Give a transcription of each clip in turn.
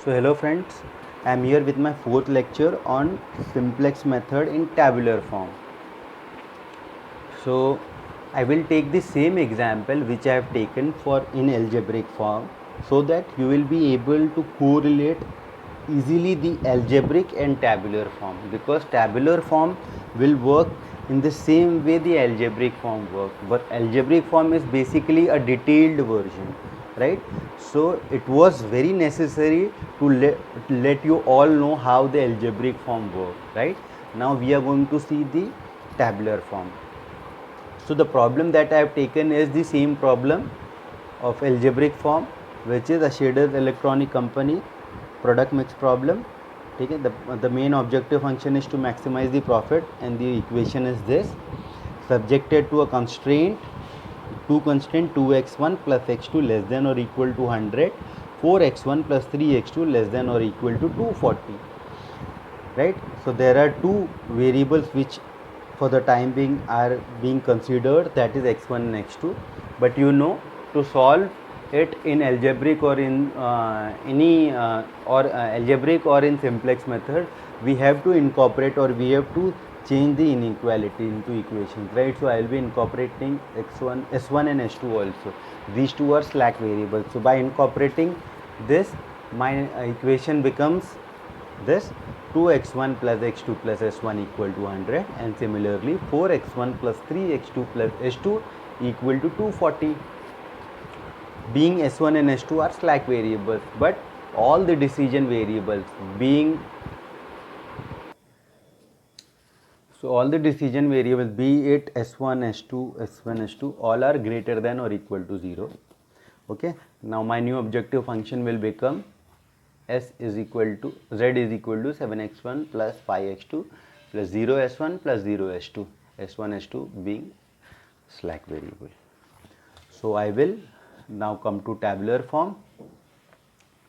So hello friends, I am here with my fourth lecture on simplex method in tabular form. So I will take the same example which I have taken for in algebraic form, so that you will be able to correlate easily the algebraic and tabular form, because tabular form will work in the same way the algebraic form works, but algebraic form is basically a detailed version, right? So it was very necessary to let you all know how the algebraic form works, right? Now we are going to see the tabular form. So the problem that I have taken is the same problem of algebraic form, which is a shaded electronic company product mix problem. ठीक है, the main objective function is to maximize the profit, and the equation is this: subjected to a constraint, two constraint 2x1 plus x2 less than or equal to 100, 4x1 plus 3x2 less than or equal to 240. Right? So there are two variables which for the time being are being considered, that is x1 and x2, but to solve it in algebraic or in algebraic or in simplex method, we have to incorporate, or we have to change the inequality into equations, right? So I will be incorporating x1 s1 and s2 also. These two are slack variables, so by incorporating this, my equation becomes this: 2x1 plus x2 plus s1 equal to 100, and similarly 4x1 plus 3x2 plus s2 equal to 240. Being s1 and s2 are slack variables, but all the decision variables being all the decision variables, be it s1 s2 s1 s2, all are greater than or equal to 0. Okay, now my new objective function will become z is equal to 7x1 plus 5x2 plus 0s1 plus 0s2, s1 s2 being slack variable. So I will now come to tabular form,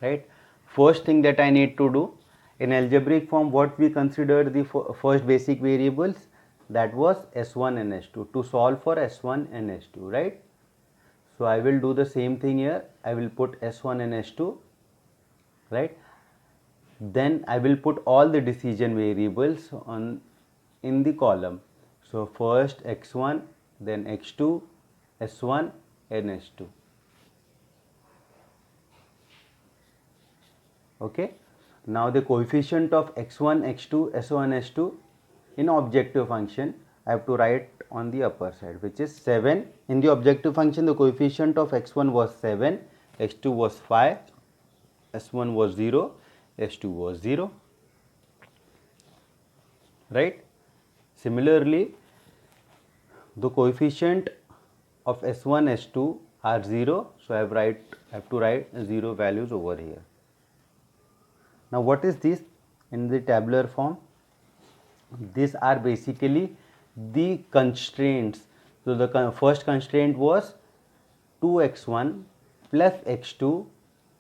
right? First thing that I need to do in algebraic form, what we considered the first basic variables, that was s1 and s2, to solve for s1 and s2, right? So I will do the same thing here. I will put s1 and s2, right? Then I will put all the decision variables in the column. So first x1, then x2, s1 and s2. Okay, now the coefficient of x1, x2, s1, s2 in objective function I have to write on the upper side, which is 7. In the objective function, the coefficient of x1 was 7, x2 was 5, s1 was 0, s2 was 0, right? Similarly, the coefficient of s1, s2 are 0, so I have to write 0 values over here. Now what is this in the tabular form? These are basically the constraints. So the first constraint was 2x1 plus x2,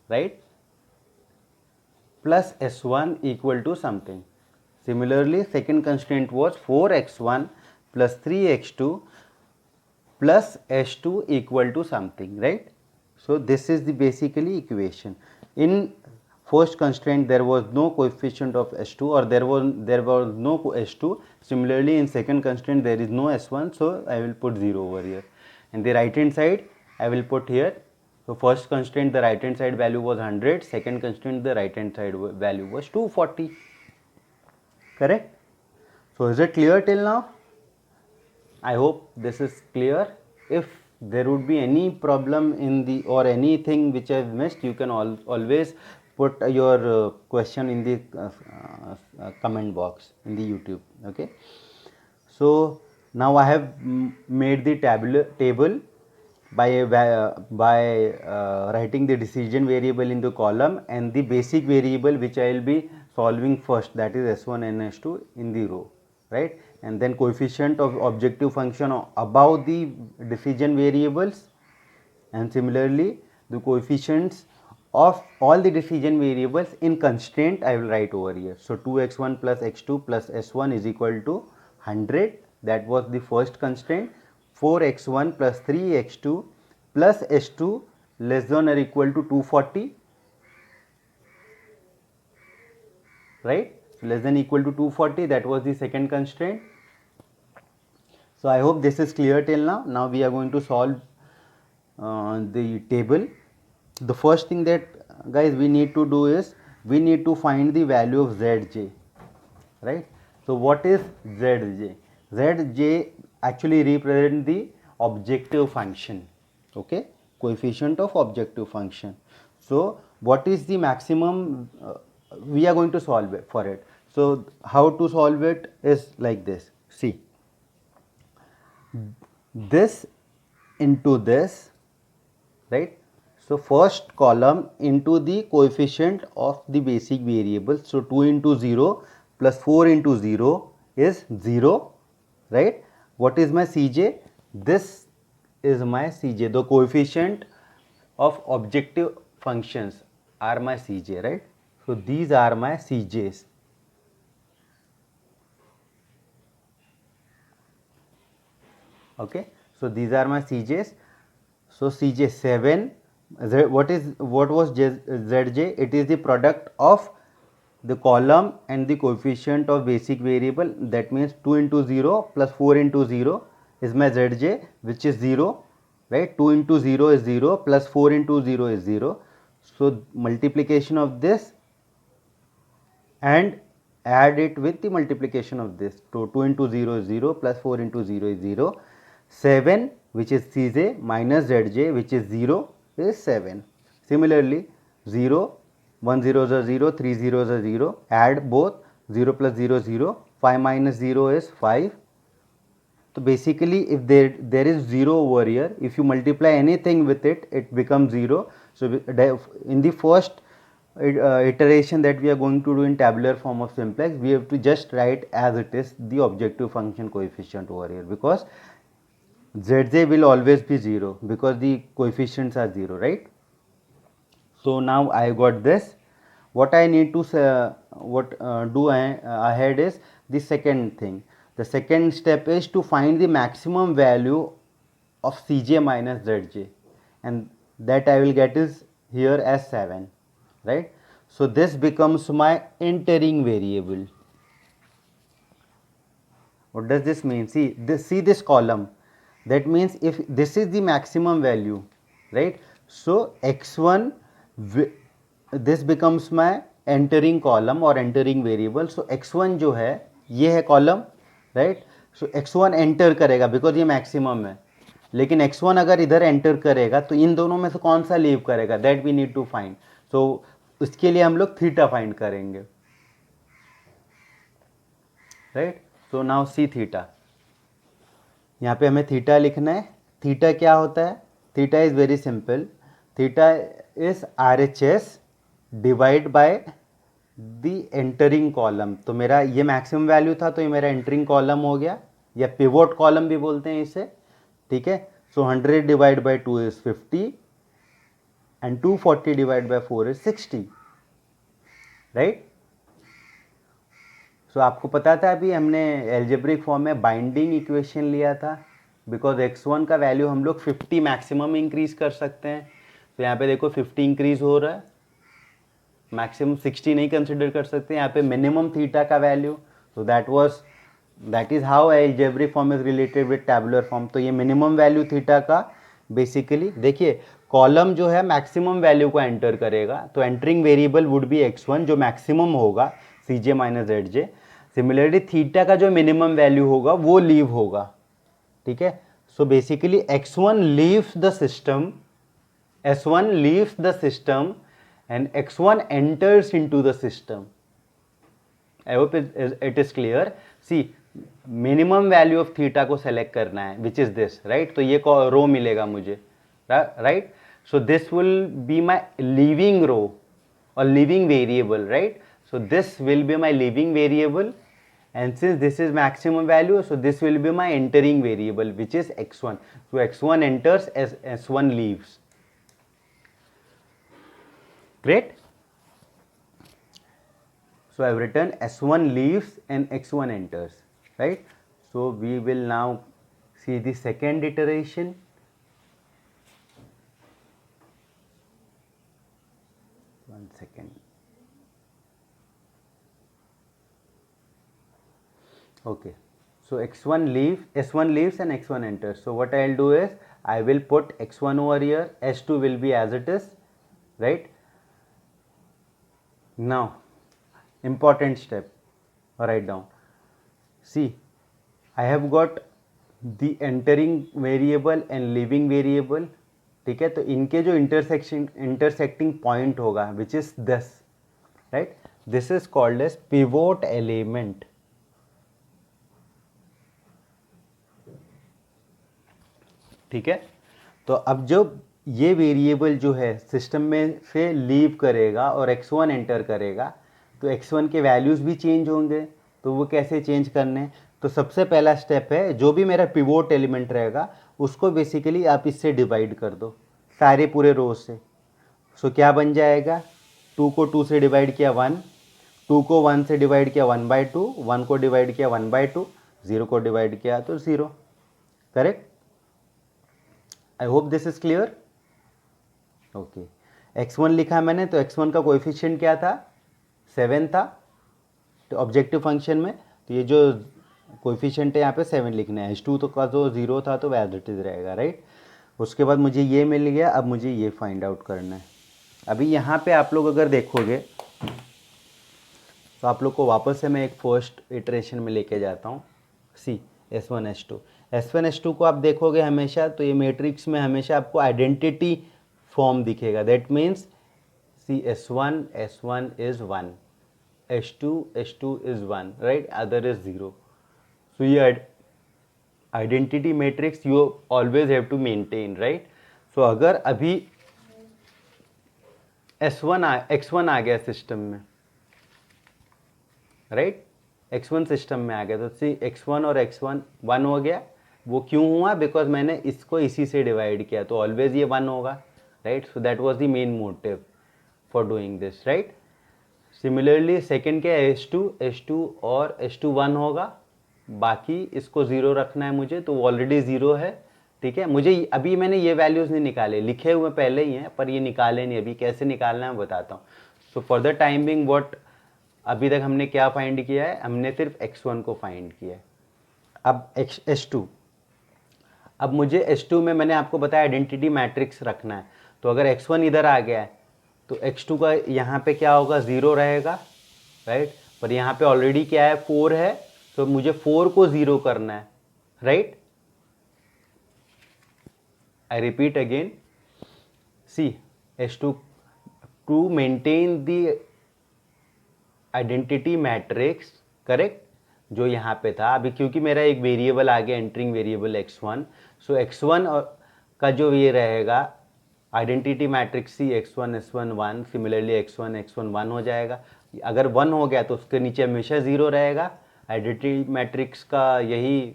right, plus s1 equal to something. Similarly, second constraint was 4x1 plus 3x2 plus s2 equal to something, right? So this is the basically equation. In first constraint there was no coefficient of s2, or there was no s2. Similarly, in second constraint there is no s1, so I will put 0 over here. And the right hand side I will put here. So first constraint, the right hand side value was 100, second constraint, the right hand side value was 240. Correct? So is it clear till now? I hope this is clear. If there would be any problem in the, or anything which I have missed, you can always put your question in the comment box in the YouTube. Okay. So now I have made the table by writing the decision variable in the column and the basic variable which I will be solving first, that is s1 and s2 in the row, right? And then coefficient of objective function above the decision variables, and similarly the coefficients of all the decision variables in constraint I will write over here. So 2x1 plus x2 plus s1 is equal to 100, that was the first constraint. 4x1 plus 3x2 plus s2 less than or equal to 240, right? So less than equal to 240, that was the second constraint. So I hope this is clear till now. Now we are going to solve the table. The first thing that guys we need to do is we need to find the value of Zj, right? So what is Zj? Zj actually represent the objective function, okay, coefficient of objective function. So what is the maximum, we are going to solve it for it. So how to solve it is like this. See, this into this, right? So first column into the coefficient of the basic variable. So 2 into 0 plus 4 into 0 is 0, right? What is my Cj? This is my Cj. The coefficient of objective functions are my Cj, right? So these are my Cj's. Okay, so these are my Cj's. So Cj 7, what was Zj? It is the product of the column and the coefficient of basic variable. That means 2 into 0 plus 4 into 0 is my Zj, which is 0, right? 2 into 0 is 0 plus 4 into 0 is 0. So multiplication of this and add it with the multiplication of this. So 2 into 0 is 0 plus 4 into 0 is 0. 7, which is Cj, minus Zj, which is 0, is 7. Similarly 0, 1 zeros are 0, 3 zeros are 0, add both, 0 plus 0 is 0, 5 minus 0 is 5. So basically if there is 0 over here, if you multiply anything with it, it becomes 0. So in the first iteration that we are going to do in tabular form of simplex, we have to just write as it is the objective function coefficient over here, because Zj will always be 0 because the coefficients are 0, right? So now I got this. What I need to do ahead is the second thing. The second step is to find the maximum value of Cj minus Zj, and that I will get is here as 7, right? So this becomes my entering variable. What does this mean? See this column. That means if this is the maximum value, right? So x1, this becomes my entering column or entering variable. So x1 जो है ये है column, right? So x1 enter करेगा because ये maximum है. लेकिन x1 अगर इधर एंटर करेगा तो इन दोनों में से कौन सा लीव करेगा, that we need to find. So इसके लिए हम लोग थीटा फाइंड करेंगे, right? So now see theta. यहाँ पे हमें थीटा लिखना है. थीटा क्या होता है? Theta is very simple. Theta is RHS divide by the entering column. तो मेरा ये मैक्सिमम वैल्यू था तो ये मेरा एंटरिंग कॉलम हो गया, या पिवोट कॉलम भी बोलते हैं इसे, ठीक है? So 100 divide by 2 is 50 and 240 divide by 4 is 60, right? So आपको पता था अभी हमने एल्जेब्रिक फॉर्म में बाइंडिंग इक्वेशन लिया था, बिकॉज x1 का वैल्यू हम लोग 50 मैक्सिमम इंक्रीज कर सकते हैं. तो यहाँ पे देखो 50 इंक्रीज हो रहा है, मैक्सिमम 60 नहीं कंसिडर कर सकते. यहाँ पे मिनिमम थीटा का वैल्यू, तो that is how algebraic form is related with tabular form. तो ये मिनिमम वैल्यू थीटा का बेसिकली देखिए कॉलम जो है मैक्सिमम वैल्यू को एंटर करेगा, तो entering variable would be x1 जो मैक्सिमम होगा Cj minus Zj. Similarly theta का जो मिनिमम वैल्यू होगा वो लीव होगा, ठीक है? So basically x1 leaves the system, S1 leaves the system and x1 enters into the system. I hope it is clear. See, minimum value of theta को select करना है, which is this, right? तो ये रो मिलेगा मुझे, right? So this will be my leaving row or leaving variable, right? So this will be my leaving variable, and since this is maximum value, so this will be my entering variable, which is x1. So x1 enters as S1 leaves. Great. So I have written S1 leaves and x1 enters, right? So we will now see the second iteration. One second. Okay, so x1 leaves, s1 leaves and x1 enters. So what I'll do is I will put x1 over here, s2 will be as it is, right? Now important step, write down. See, I have got the entering variable and living variable, ठीक है? तो इनके जो intersecting point होगा which is this, right, this is called as pivot element. ठीक है? तो अब जब ये वेरिएबल जो है सिस्टम में से लीव करेगा और x1 एंटर करेगा तो x1 के वैल्यूज़ भी चेंज होंगे. तो वो कैसे चेंज करने? तो सबसे पहला स्टेप है, जो भी मेरा पिवोट एलिमेंट रहेगा उसको बेसिकली आप इससे डिवाइड कर दो, सारे पूरे रोज से. सो क्या बन जाएगा? 2 को 2 से डिवाइड किया 1, 2 को 1 से डिवाइड किया 1/2, 1 को डिवाइड किया 1/2, 0 को डिवाइड किया तो 0. Correct? I hope this is clear. Okay, x1 लिखा मैंने तो x1 का कोएफिशिएंट क्या था? 7 था. तो ऑब्जेक्टिव फंक्शन में तो ये जो कोएफिशिएंट है यहाँ पे 7 लिखना है. h2 तो का तो 0 था तो एज इट इज रहेगा, राइट. उसके बाद मुझे ये मिल गया. अब मुझे ये फाइंड आउट करना है. अभी यहाँ पे आप लोग अगर देखोगे तो आप लोग को वापस से मैं एक फर्स्ट इटरेशन में लेके जाता हूँ. सी S1 S2 को आप देखोगे हमेशा तो ये मैट्रिक्स में हमेशा आपको आइडेंटिटी फॉर्म दिखेगा. That means see S1 is 1, S2 is 1, right, other is 0. So ये identity matrix you always have to maintain, right. So अगर अभी x1 आ गया सिस्टम में, राइट, x1 सिस्टम में आ गया तो सी x1 और x1 1 हो गया. वो क्यों हुआ? बिकॉज मैंने इसको इसी से डिवाइड किया तो ऑलवेज ये 1 होगा, right. So that was the main motive for doing this, right. Similarly second क्या है? S2 और S2 1 होगा. बाकी इसको 0 रखना है मुझे तो ऑलरेडी 0 है. ठीक है, मुझे अभी मैंने ये वैल्यूज़ नहीं निकाले, लिखे हुए पहले ही हैं पर ये निकाले नहीं. अभी कैसे निकालना है बताता हूँ. So for the time being what अभी तक हमने क्या फाइंड किया है? हमने सिर्फ x1 को फाइंड किया है. अब S2, अब मुझे S2 में मैंने आपको बताया आइडेंटिटी मैट्रिक्स रखना है. तो अगर x1 इधर आ गया है तो x2 का यहाँ पे क्या होगा? 0 रहेगा, राइट. पर यहाँ पे ऑलरेडी क्या है? 4 है. तो मुझे 4 को 0 करना है, right. I repeat again, see S2 to maintain the identity matrix, correct, जो यहाँ पे था. अभी क्योंकि मेरा एक वेरिएबल आ गया, एंटरिंग वेरिएबल x1, सो x1 का जो ये रहेगा आइडेंटिटी मैट्रिक्स सी x1 S1 1, सिमिलरली x1 1 हो जाएगा. अगर 1 हो गया तो उसके नीचे हमेशा 0 रहेगा. आइडेंटिटी मैट्रिक्स का यही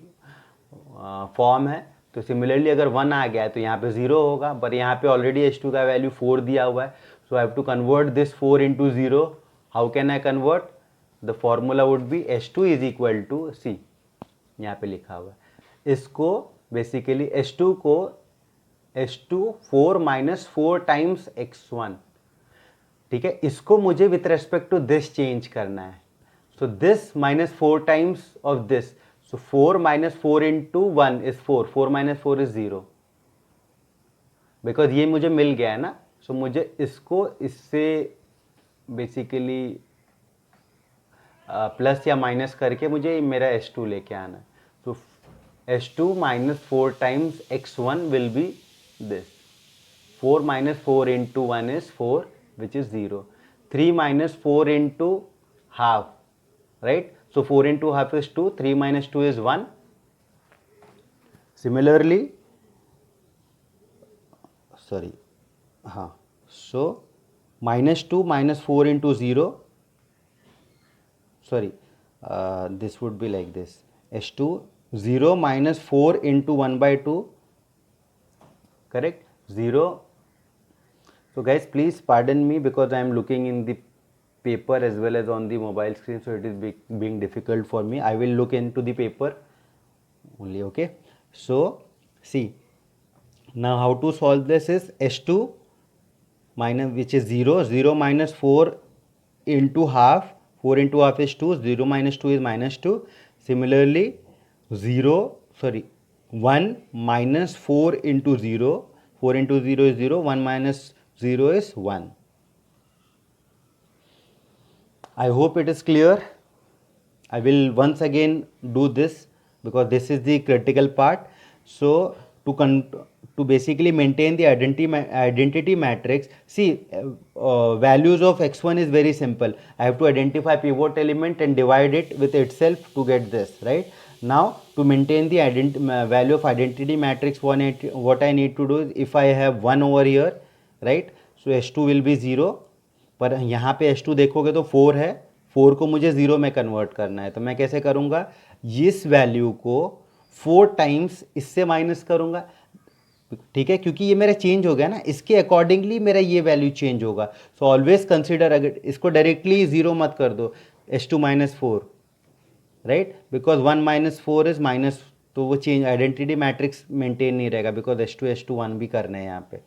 फॉर्म है. तो सिमिलरली अगर 1 आ गया है तो यहाँ पे 0 होगा. पर यहाँ पे ऑलरेडी S2 का वैल्यू 4 दिया हुआ है. So I have to convert this 4 into 0. How can I convert? The formula would be S2 is equal to see, यहाँ पे लिखा हुआ है. इसको बेसिकली S2 को S2 4 - 4 टाइम्स x1, ठीक है. इसको मुझे with respect to this change करना है. So this -4 times of this. So 4 - 4 into 1 is 4. 4 - 4 is 0. Because ये मुझे मिल गया है ना. सो मुझे इसको इससे बेसिकली प्लस या माइनस करके मुझे मेरा S2 लेके आना है. तो S2 - 4 times x1 will be this. 4 - 4 into 1 is 4, which is 0. 3 - 4 into half, right? So 4 into half is 2, 3 - 2 is 1. Similarly, sorry, so -2 - 4 into 0, sorry, this would be like this. S2 0 - 4 into 1/2, correct, 0. So guys, please pardon me because I am looking in the paper as well as on the mobile screen, so it is being difficult for me. I will look into the paper only, okay. So see, now how to solve this is S2 minus, which is 0 - 4 into half. 4 into half is 2, 0 - 2 is -2. Similarly 1 minus 4 into 0, 4 into 0 is 0, 1 minus 0 is 1. I hope it is clear. I will once again do this because this is the critical part. So to basically maintain the identity matrix, see, values of x1 is very simple. I have to identify pivot element and divide it with itself to get this, right? Now to maintain the value of identity matrix, what I need to do is, if I have 1 over here, right, so h2 will be 0, पर यहाँ पे h2 देखोगे तो 4 है, 4 को मुझे 0 में convert करना है, तो मैं कैसे करूँगा, इस वैल्यू को 4 टाइम्स इससे माइनस करूँगा, ठीक है, क्योंकि ये मेरा चेंज हो गया ना, इसके अकॉर्डिंगली मेरा ये वैल्यू चेंज होगा. सो ऑलवेज कंसिडर, अगर इसको डायरेक्टली 0 मत कर दो, h2 minus 4, right, because 1 minus 4 is minus, तो वो चेंज आइडेंटिटी मैट्रिक्स मेंटेन नहीं रहेगा, बिकॉज h2 1 भी करना है यहाँ पे.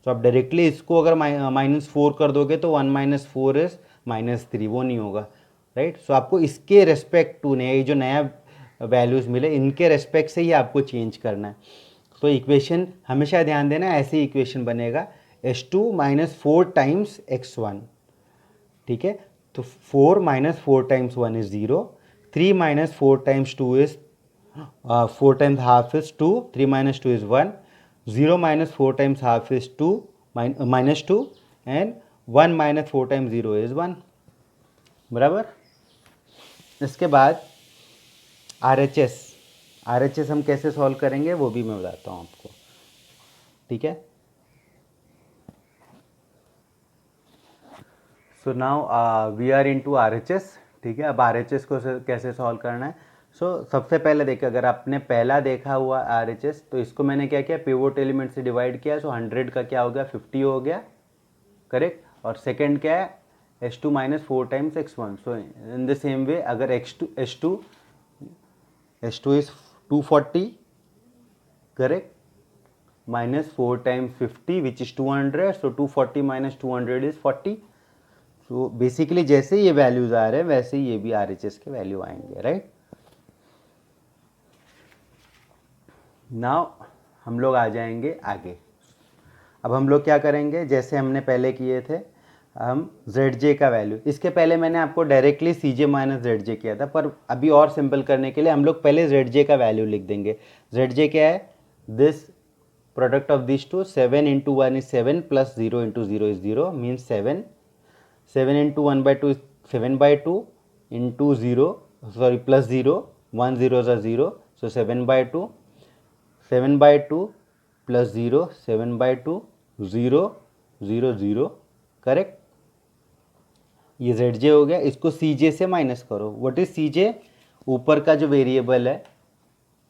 तो आप डायरेक्टली इसको अगर -4 कर दोगे तो 1 माइनस 4 इज -3, वो नहीं होगा, राइट. सो आपको इसके रेस्पेक्ट टू ने ये जो नया वैल्यूज़ मिले, इनके रेस्पेक्ट से ही आपको चेंज करना है. तो इक्वेशन हमेशा ध्यान देना, ऐसे इक्वेशन बनेगा h2 माइनस 4 टाइम्स x1, ठीक है. तो 4 minus 4 times 1 is 0, 3 minus 4 times 2 is 4 times half is 2, 3 minus 2 is 1, 0 minus 4 times half is 2 minus 2, and 1 minus 4 times 0 is 1, बराबर. इसके बाद RHS हम कैसे सॉल्व करेंगे वो भी मैं बताता हूँ आपको, ठीक है. So now we are into RHS, ठीक है. अब RHS को कैसे सॉल्व करना है. सो सबसे पहले देखिए, अगर आपने पहला देखा हुआ RHS, तो इसको मैंने क्या किया, पिवोट एलिमेंट से डिवाइड किया. सो 100 का क्या हो गया, 50 हो गया, करेक्ट. और सेकंड क्या है, h2 minus 4 times x1. So in the same way, अगर h2 is 240, correct, minus 4 times 50 which is 200. So 240 minus 200 is 40. So basically जैसे ये वैल्यूज आ रहे हैं वैसे ही ये भी RHS के वैल्यू आएंगे, राइट. नाउ हम लोग आ जाएंगे आगे. अब हम लोग क्या करेंगे, जैसे हमने पहले किए थे, हम ZJ का वैल्यू, इसके पहले मैंने आपको डायरेक्टली CJ माइनस ZJ किया था, पर अभी और सिंपल करने के लिए हम लोग पहले ZJ का वैल्यू लिख देंगे. ZJ क्या है, this product of this two, 7 into 1 is 7 plus 0 into 0 is 0, means 7. 7 into 1/2 is 7/2 into 0, sorry plus 0, 1 0 is 0, so 7/2, 7/2 plus 0, 7/2, 0 0 0, correct. ये ZJ हो गया. इसको CJ से माइनस करो. व्हाट इज CJ, ऊपर का जो वेरिएबल है,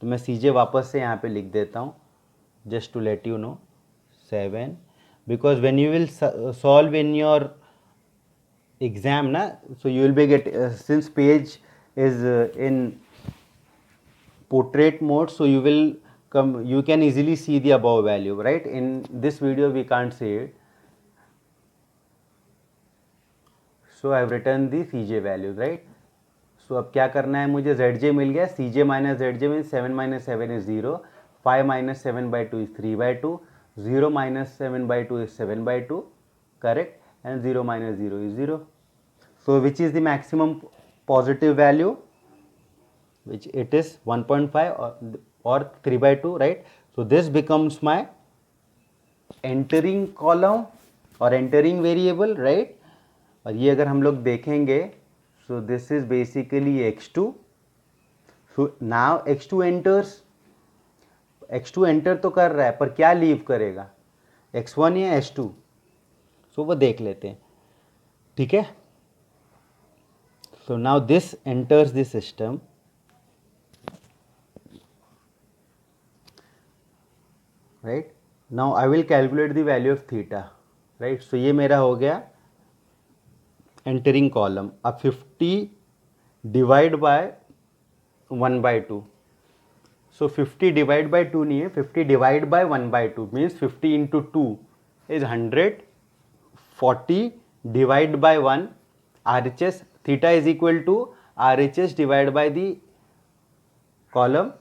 तो मैं CJ वापस से यहाँ पे लिख देता हूँ, just to let you know, 7, because when you will solve in your exam ना, so you will be since page is in portrait mode, so you can easily see the above value, right. In this video we can't see it, so I have written the CJ value, right. so अब क्या करना है, मुझे ZJ मिल गया. CJ minus ZJ means 7 minus 7 is 0, 5 minus 7/2 is 3/2, 0 minus 7/2 is 7/2, correct, and 0 minus 0 is 0. So which is the maximum positive value, which it is 1.5 or 3/2, right. So this becomes my entering column or entering variable, right. और ये अगर हम लोग देखेंगे, so this is basically x2. So now x2 enters, x2 enter तो कर रहा है, पर क्या लीव करेगा, x1 या h2, so वो देख लेते हैं, ठीक है. So now this enters the system, right. Now I will calculate the value of theta, right. So ये मेरा हो गया entering column. अब 50 divide by 1/2. So 50 divide by 2 नहीं है, 50 divide by 1/2 means 50 into 2 is 100, 40 divide by 1, RHS theta is equal to RHS divided by the column,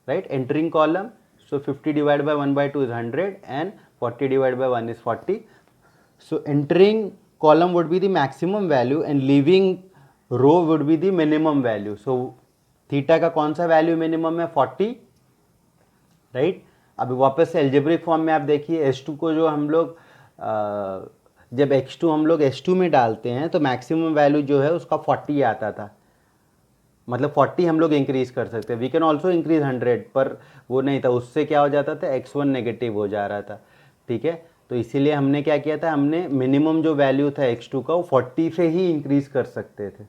right? Entering column. So 50 divided by 1 by 2 is 100 and 40 divided by 1 is 40. So entering column would be the maximum value and leaving row would be the minimum value. So theta का कौन सा value minimum है 40, right? अभी वापस से algebraic form में आप देखिए H2 को जो हम लोग जब X2 हम लोग H2 में डालते हैं तो मैक्सिमम वैल्यू जो है उसका 40 आता था, मतलब 40 हम लोग इंक्रीज कर सकते हैं. वी कैन ऑल्सो इंक्रीज 100, पर वो नहीं था, उससे क्या हो जाता था X1 नेगेटिव हो जा रहा था. ठीक है, तो इसीलिए हमने क्या किया था, हमने मिनिमम जो वैल्यू था X2 का वो 40 से ही इंक्रीज कर सकते थे.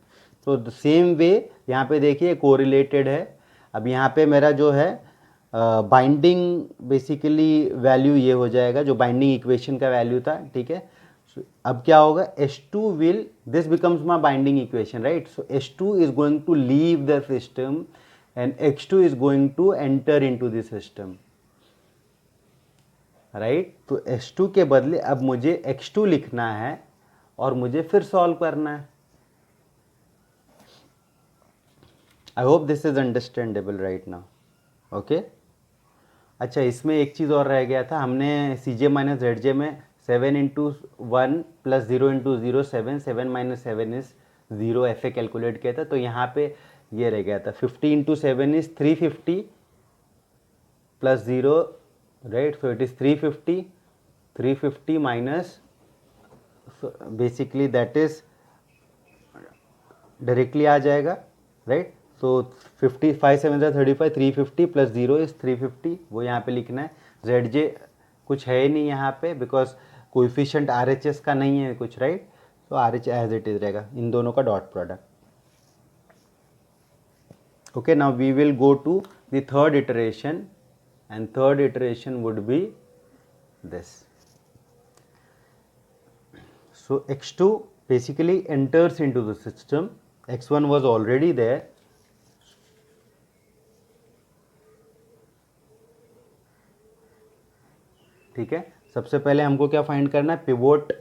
तो सेम वे यहाँ पे देखिए कोरिलेटेड है. अब यहाँ पे मेरा जो है बाइंडिंग बेसिकली वैल्यू ये हो जाएगा जो बाइंडिंग इक्वेशन का वैल्यू था. ठीक है, अब क्या होगा, H2 will, this becomes my binding equation, right? So H2 is going to leave the system and X2 is going to enter into the system, right? तो H2 के बदले अब मुझे X2 लिखना है और मुझे फिर सॉल्व करना है. I hope this is understandable right now. Okay, अच्छा, इसमें एक चीज़ और रह गया था. हमने CJ माइनस ZJ में 7 into 1 plus 0 into 0 7, 7 minus 7 is 0 ऐसे कैलकुलेट किया था. तो यहाँ पे ये रह गया था 50 into 7 is 350 plus 0, right? So it is 350 minus, basically that is directly आ जाएगा, राइट? तो 50 5 7 35, 350 प्लस 0 इज 350, वो यहाँ पे लिखना है. ZJ कुछ है ही नहीं यहाँ पे बिकॉज कोएफिशिएंट RHS का नहीं है कुछ, राइट? तो RH एज इट इज रहेगा, इन दोनों का dot product. Okay, now we will go to the third iteration and third iteration would be this. So X2 basically enters into the system. X1 was already there. ठीक है, सबसे पहले हमको क्या फाइंड करना है, पिवोट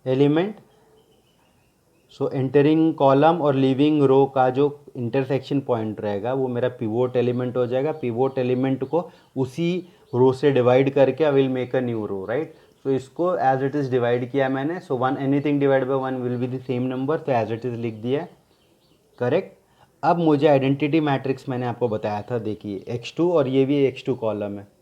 एलिमेंट. सो entering column और leaving रो का जो इंटरसेक्शन पॉइंट रहेगा वो मेरा पिवोट एलिमेंट हो जाएगा. पिवोट एलिमेंट को उसी रो से डिवाइड करके I will make a new row, right? तो इसको एज इट इज़ डिवाइड किया मैंने. So one, anything divide by 1 will be the same number, तो एज इट इज़ लिख दिया, करेक्ट. अब मुझे आइडेंटिटी मैट्रिक्स मैंने आपको बताया था, देखिए X2 और ये भी X2 कॉलम है.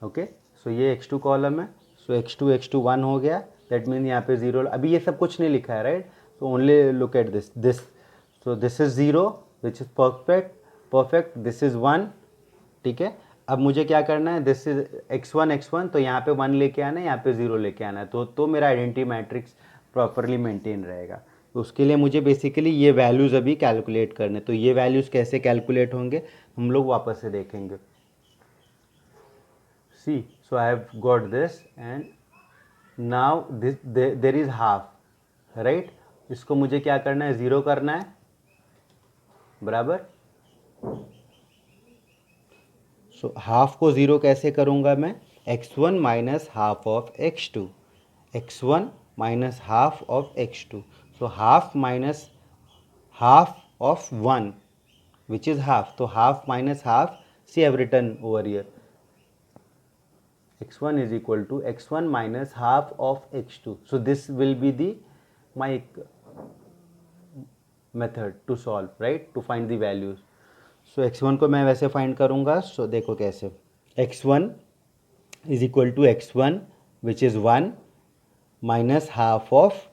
ओके, सो ये X2 कॉलम है. सो X2 1 हो गया, दैट मीन यहाँ पे 0. अभी ये सब कुछ नहीं लिखा है, right? So only look at this. So this is 0 which is perfect. This is 1. ठीक है, अब मुझे क्या करना है, दिस इज X1, तो यहाँ पे 1 लेके आना है, यहाँ पे 0 लेके आना है. तो मेरा आइडेंटिटी मैट्रिक्स प्रॉपरली मेंटेन रहेगा. तो उसके लिए मुझे बेसिकली ये वैल्यूज़ अभी कैलकुलेट करने. तो ये वैल्यूज़ कैसे कैलकुलेट होंगे हम लोग वापस से देखेंगे. See, so I have got this and now this there is half, right? इसको मुझे क्या करना है, 0 करना है, बराबर. सो हाफ को 0 कैसे करूँगा मैं, X1 minus half of X2, X1 minus half of X2. So half minus half of 1 which is half. तो half minus half, see have written over here, X1 is equal to X1 minus half of X2. So this will be the my method to solve, right? To find the values. So X1 को मैं वैसे find करूँगा. So देखो कैसे, X1 is equal to X1 which is 1 minus half of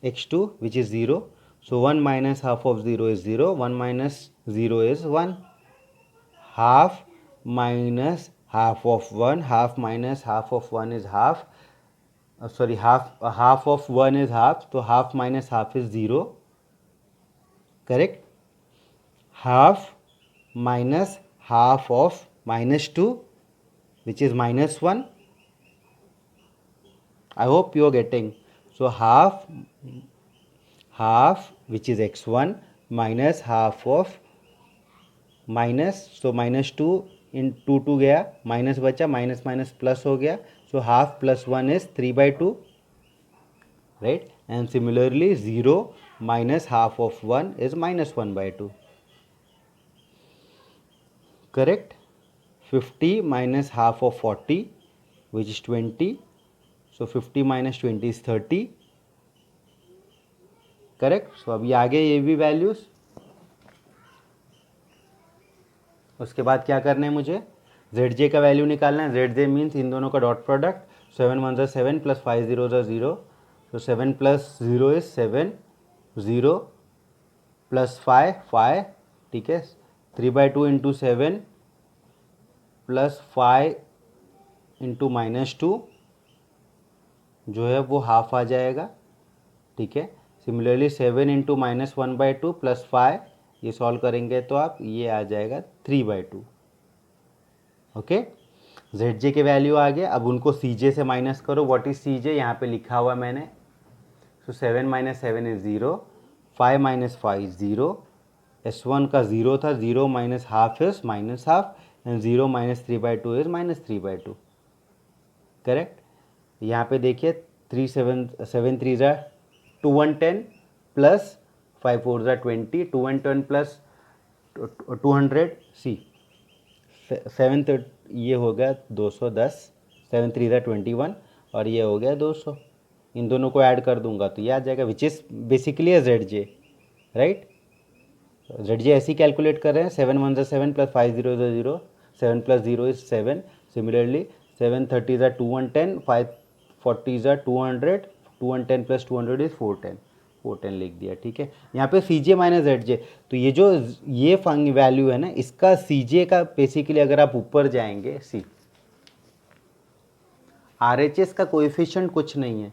X2 which is 0. So 1 minus half of 0 is 0. 1 minus 0 is 1. Half minus half of 1, half minus half of 1 is half, sorry, half of 1 is half, so half minus half is 0, correct. Half minus half of minus 2 which is minus 1. I hope you are getting. So half which is X1 minus half of minus, so minus 2 इन 2 गया, minus बचा, minus minus plus हो गया, so half plus 1 is 3/2, right. And similarly 0 minus half of 1 is minus 1/2, correct. 50 minus half of 40, which is 20, so 50 minus 20 is 30, correct. so अभी आ गए ये भी values. उसके बाद क्या करना है मुझे, ZJ का वैल्यू निकालना है. ZJ मीन्स इन दोनों का डॉट प्रोडक्ट. 7 1 ज़ा 7 प्लस 5 0 ज़ा 0, so 7 प्लस 0 इज 7, 0 प्लस 5, ठीक है. 3/2 इंटू 7 प्लस 5 इंटू -2 जो है वो हाफ आ जाएगा, ठीक है. सिमिलरली 7 इंटू -1/2 प्लस 5, ये सॉल्व करेंगे तो आप ये आ जाएगा 3/2. ओके. ZJ के वैल्यू आ गया. अब उनको CJ से माइनस करो. व्हाट इज CJ, यहाँ पे लिखा हुआ मैंने. सो 7 - 7 इज 0, 5 - 5 इज 0, S1 का 0 था, 0 minus half is minus half, and 0 - 3/2 is -3/2, correct. यहाँ पे देखिए 7 3 ज़ा 2 1 10 प्लस 5 4 ज़ा 20, 2 1 10 प्लस 200, सी 7 ये हो गया 210, 7 3 ज़ा 21 और ये हो गया 200. इन दोनों को ऐड कर दूंगा तो ये आ जाएगा, which is basically ZJ, right. ZJ ऐसे ही कैलकुलेट कर रहे हैं. 7 1 ज़ा 7 प्लस 5 0 ज़ा 0, 7 प्लस 0 इज 7. सिमिलरली 7 30 ज़ा 2 1 10, 5 40 ज़ा 200, 2 1 10 प्लस 200 इज 410, 410 लिख दिया, ठीक है. यहाँ पे CJ माइनस ZJ, तो ये जो ये वैल्यू है ना, इसका CJ का बेसिकली अगर आप ऊपर जाएंगे, सी RHS का कोएफिशिएंट कुछ नहीं है,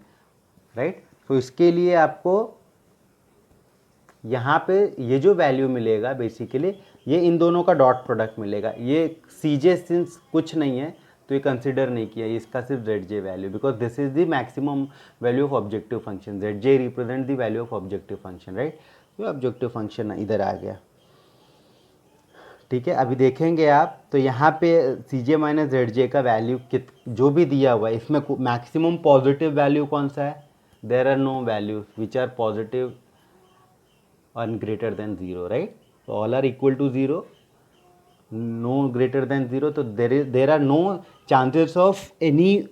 राइट. तो इसके लिए आपको यहाँ पे ये जो वैल्यू मिलेगा बेसिकली ये इन दोनों का डॉट प्रोडक्ट मिलेगा. ये CJ सिंस कुछ नहीं है तो ये कंसिडर नहीं किया, इसका सिर्फ ZJ value, because this is the maximum value of objective function. ZJ represent the value of objective function, right. तो ऑब्जेक्टिव फंक्शन इधर आ गया, ठीक है. अभी देखेंगे आप तो यहाँ पे CJ माइनस ZJ का वैल्यू जो भी दिया हुआ है इसमें मैक्सिमम पॉजिटिव वैल्यू कौन सा है. There are no values which are positive and greater than 0, right. So all are equal to 0, no greater than 0, so there are no chances of any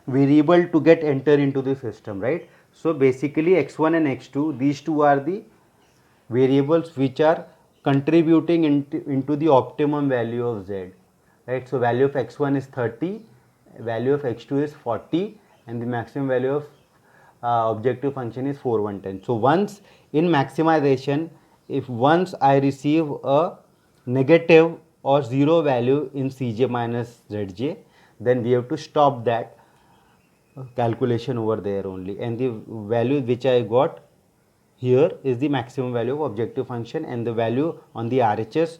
variable to get enter into the system, right. So basically x1 and x2, these two are the variables which are contributing into the optimum value of z, right. So value of x1 is 30, value of x2 is 40, and the maximum value of objective function is 4 1 10. So once in maximization, if once I receive a negative or 0 value in CJ minus ZJ, then we have to stop that calculation over there only, and the value which I got here is the maximum value of objective function, and the value on the RHS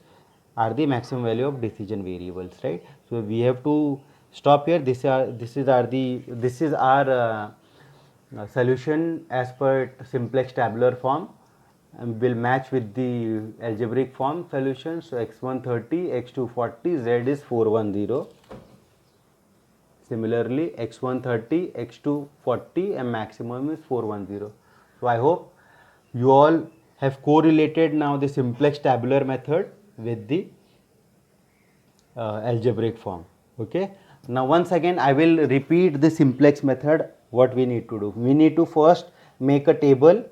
are the maximum value of decision variables, right. So we have to stop here. This is our solution as per simplex tabular form, and will match with the algebraic form solution. So x1 30, x2 40, z is 410. Similarly x1 30, x2 40, and maximum is 410. So I hope you all have correlated now the simplex tabular method with the algebraic form. Okay. Now once again I will repeat the simplex method. What we need to do, we need to first make a table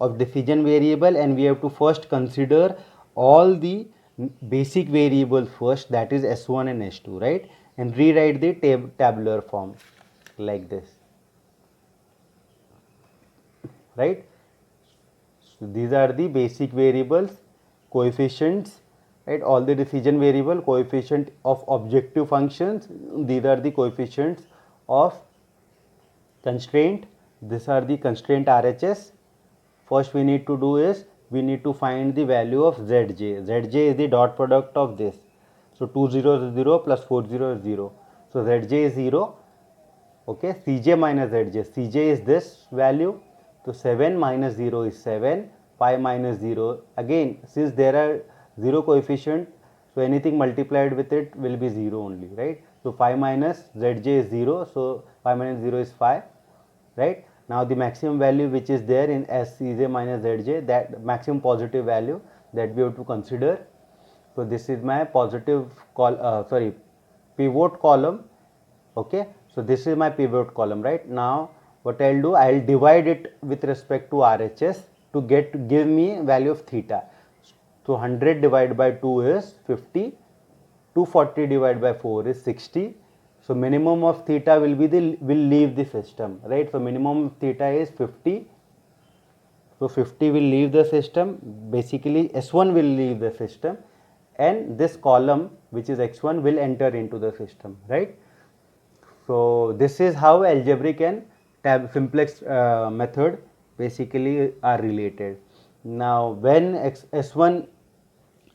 of decision variable, and we have to first consider all the basic variables first, that is S1 and S2, right, and rewrite the tabular form like this, right. So these are the basic variables, coefficients, right, all the decision variable, coefficient of objective functions, these are the coefficients of constraint, these are the constraint RHS. First we need to do is we need to find the value of ZJ. ZJ is the dot product of this. So 2 0 is 0 plus 4 0 is 0. So ZJ is 0. Okay. CJ minus ZJ. CJ is this value. So 7 minus 0 is 7. 5 minus 0. Again, since there are 0 coefficient, so anything multiplied with it will be 0 only, right? So 5 minus zj is 0, so 5 minus 0 is 5, right? Now the maximum value which is there in Sej minus Zj, that maximum positive value that we have to consider. So this is my positive pivot column. Okay, so this is my pivot column. Right now what I'll do, I'll divide it with respect to RHS to give me value of theta. So 100 divided by 2 is 50, 240 divided by 4 is 60. So minimum of theta will leave the system, right? So minimum of theta is 50. So 50 will leave the system. Basically S1 will leave the system, and this column which is x1 will enter into the system, right? So this is how algebraic and simplex method basically are related. Now when S1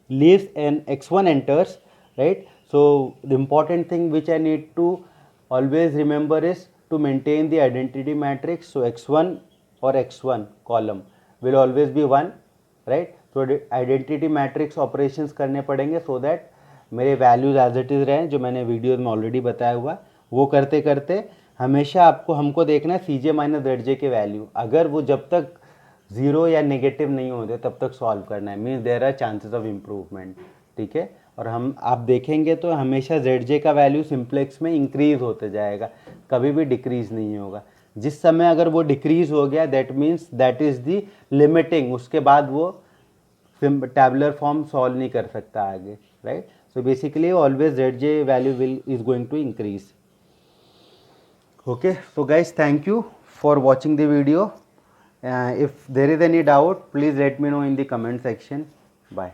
leaves and x1 enters, right? So the important thing which I need to always remember is to maintain the identity matrix. So x1 or x1 column will always be 1, right? So identity matrix operations करने पड़ेंगे so that मेरे values as it is रहें, जो मैंने video में already बताया हुआ, वो करते करते हमेशा हमको देखना है सी जे माइनस जेड जे के वैल्यू, अगर वो जब तक 0 या नेगेटिव नहीं होते तब तक सॉल्व करना है, means there are chances of improvement, ठीक है? और आप देखेंगे तो हमेशा जेड जे का वैल्यू सिंप्लेक्स में इंक्रीज होते जाएगा, कभी भी डिक्रीज नहीं होगा. जिस समय अगर वो डिक्रीज हो गया that means that is the limiting, उसके बाद वो टैबुलर फॉर्म सॉल्व नहीं कर सकता आगे, right? So basically always Z J value is going to increase. Okay, so guys, thank you for watching the video. If there is any doubt, please let me know in the comment section. Bye.